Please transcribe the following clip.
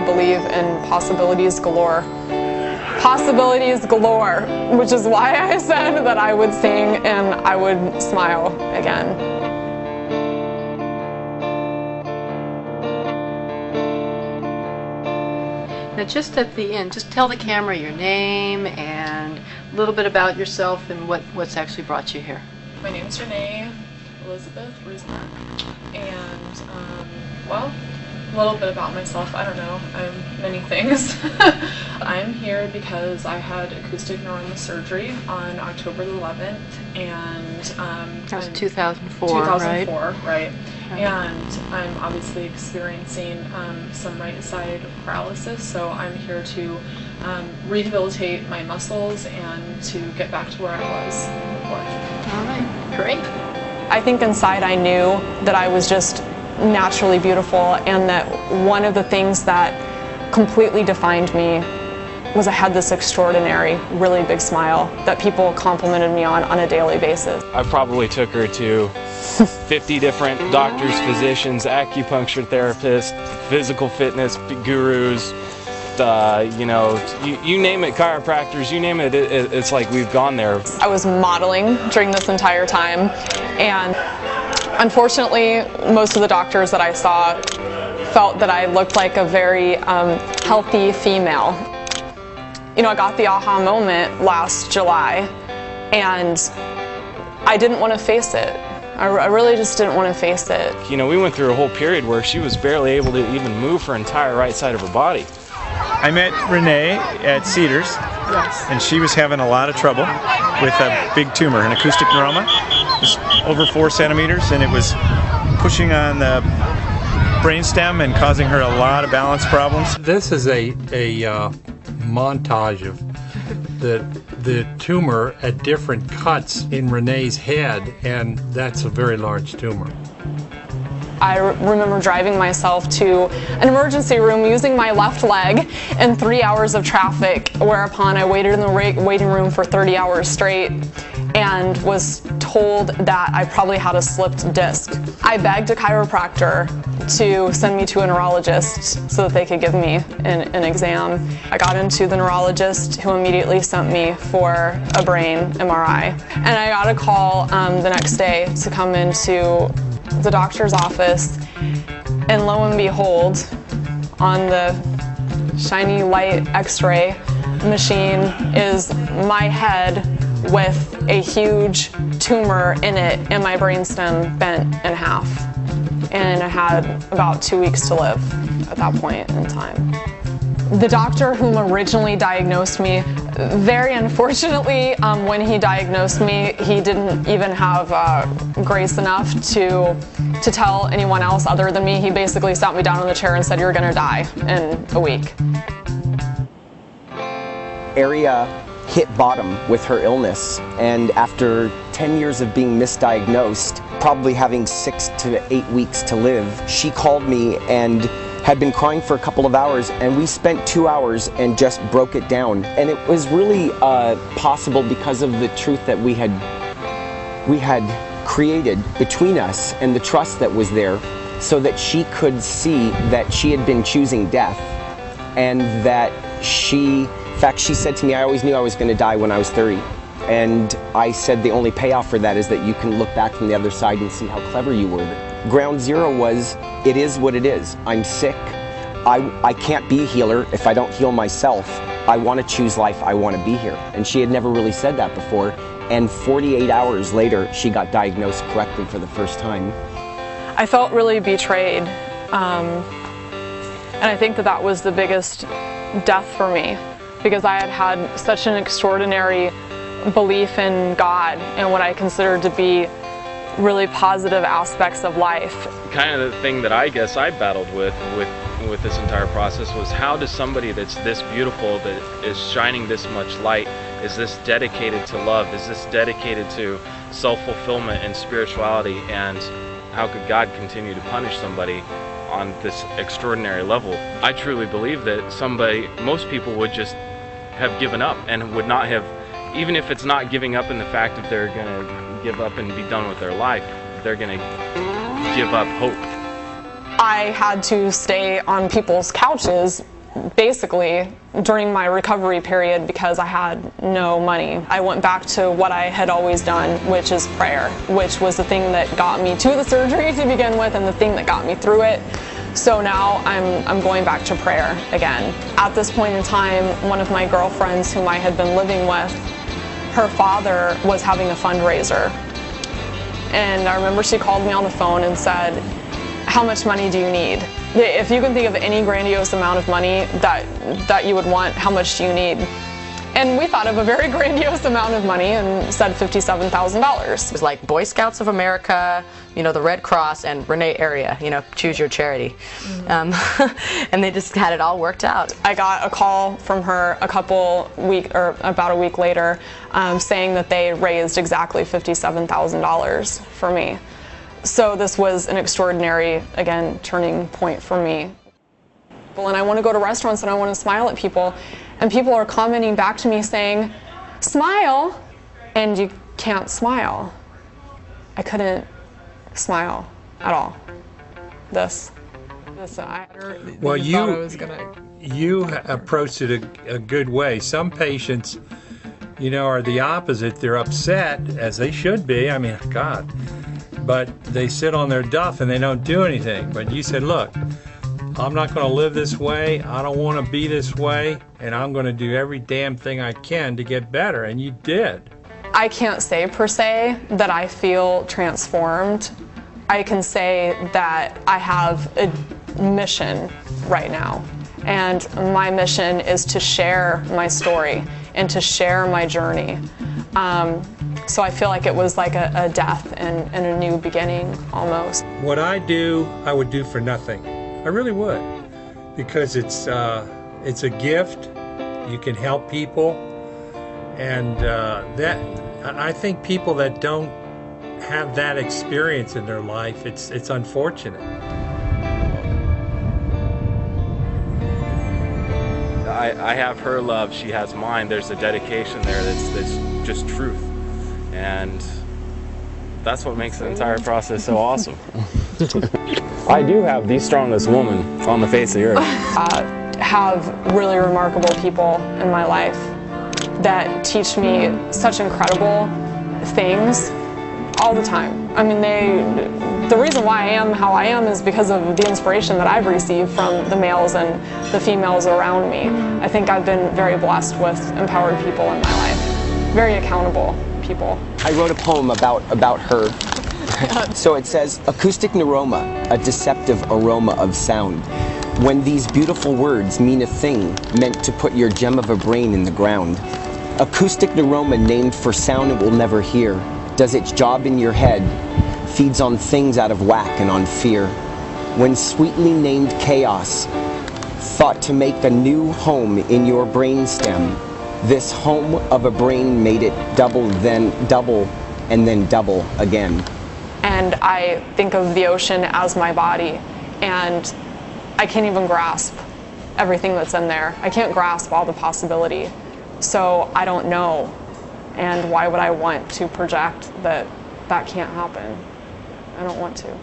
believe in possibilities galore. Possibilities galore, which is why I said that I would sing and I would smile again. Now just at the end, just tell the camera your name and a little bit about yourself and what's actually brought you here. My name's Renee Elizabeth Rusnak, and well, a little bit about myself. I don't know, I'm many things. I'm here because I had acoustic neuroma surgery on October 11th, and that was 2004, 2004, right? And I'm obviously experiencing some right side paralysis, so I'm here to rehabilitate my muscles and to get back to where I was before. All right, great. I think inside I knew that I was just naturally beautiful, and that one of the things that completely defined me was I had this extraordinary, really big smile that people complimented me on a daily basis. I probably took her to 50 different doctors, physicians, acupuncture therapists, physical fitness gurus, you know, you name it, chiropractors, you name it, it's like we've gone there. I was modeling during this entire time, and unfortunately, most of the doctors that I saw felt that I looked like a very healthy female. You know, I got the aha moment last July, and I didn't want to face it. I really just didn't want to face it. You know, we went through a whole period where she was barely able to even move her entire right side of her body. I met Renee at Cedars, and she was having a lot of trouble with a big tumor, an acoustic neuroma. It was over 4 centimeters, and it was pushing on the brainstem and causing her a lot of balance problems. This is a montage of the tumor at different cuts in Renee's head, and that's a very large tumor. I remember driving myself to an emergency room using my left leg in 3 hours of traffic, whereupon I waited in the waiting room for 30 hours straight and was told that I probably had a slipped disc. I begged a chiropractor to send me to a neurologist so that they could give me an exam. I got into the neurologist, who immediately sent me for a brain MRI. And I got a call the next day to come into the doctor's office, and lo and behold, on the shiny light x-ray machine is my head with a huge tumor in it and my brainstem bent in half. And I had about 2 weeks to live at that point in time. The doctor whom originally diagnosed me, very unfortunately, when he diagnosed me, he didn't even have grace enough to tell anyone else other than me. He basically sat me down in the chair and said, "You're gonna die in a week." Aria hit bottom with her illness, and after 10 years of being misdiagnosed, probably having 6 to 8 weeks to live, she called me and had been crying for a couple of hours, and we spent 2 hours and just broke it down. And it was really possible because of the truth that we had created between us and the trust that was there, so that she could see that she had been choosing death, and that in fact, she said to me, "I always knew I was going to die when I was 30. And I said, "The only payoff for that is that you can look back from the other side and see how clever you were." Ground zero was, it is what it is. I'm sick. I can't be a healer if I don't heal myself. I want to choose life. I want to be here. And she had never really said that before. And 48 hours later, she got diagnosed correctly for the first time. I felt really betrayed. And I think that was the biggest death for me, because I had had such an extraordinary belief in God and what I considered to be really positive aspects of life. Kind of the thing that I guess I battled with this entire process was, how does somebody that's this beautiful, that is shining this much light, is this dedicated to love, is this dedicated to self-fulfillment and spirituality, and how could God continue to punish somebody on this extraordinary level? I truly believe that most people would just have given up and would not have, even if it's not giving up in the fact that they're going to give up and be done with their life, they're going to give up hope. I had to stay on people's couches basically, during my recovery period, because I had no money, I went back to what I had always done, which is prayer, which was the thing that got me to the surgery to begin with and the thing that got me through it. So now I'm going back to prayer again. At this point in time, one of my girlfriends whom I had been living with, her father was having a fundraiser. And I remember she called me on the phone and said, "How much money do you need? If you can think of any grandiose amount of money that you would want, how much do you need?" And we thought of a very grandiose amount of money and said $57,000. It was like Boy Scouts of America, you know, the Red Cross, and Renee Area, you know, choose your charity. And they just had it all worked out. I got a call from her about a week later saying that they raised exactly $57,000 for me. So this was an extraordinary, again, turning point for me. And I want to go to restaurants and I want to smile at people, and people are commenting back to me saying, "Smile," and you can't smile. I couldn't smile at all. Well, you approached it a good way. Some patients, you know, are the opposite. They're upset, as they should be. I mean, God. But they sit on their duff and they don't do anything. But you said, look, I'm not going to live this way. I don't want to be this way. And I'm going to do every damn thing I can to get better. And you did. I can't say per se that I feel transformed. I can say that I have a mission right now. And my mission is to share my story and to share my journey. So I feel like it was like a death and a new beginning almost. What I do, I would do for nothing. I really would, because it's a gift. You can help people, and I think people that don't have that experience in their life, it's unfortunate. I have her love, she has mine. There's a dedication there that's just truth, and that's what makes the entire process so awesome. I do have the strongest woman on the face of the earth. I have really remarkable people in my life that teach me such incredible things all the time. I mean, the reason why I am how I am is because of the inspiration that I've received from the males and the females around me. I think I've been very blessed with empowered people in my life, very accountable people. I wrote a poem about her. So it says, acoustic neuroma, a deceptive aroma of sound. When these beautiful words mean a thing meant to put your gem of a brain in the ground. Acoustic neuroma named for sound it will never hear. Does its job in your head, feeds on things out of whack and on fear. When sweetly named chaos thought to make a new home in your brainstem, this home of a brain made it double, and then double again. And I think of the ocean as my body, and I can't even grasp everything that's in there. I can't grasp all the possibility. So I don't know. And why would I want to project that can't happen? I don't want to.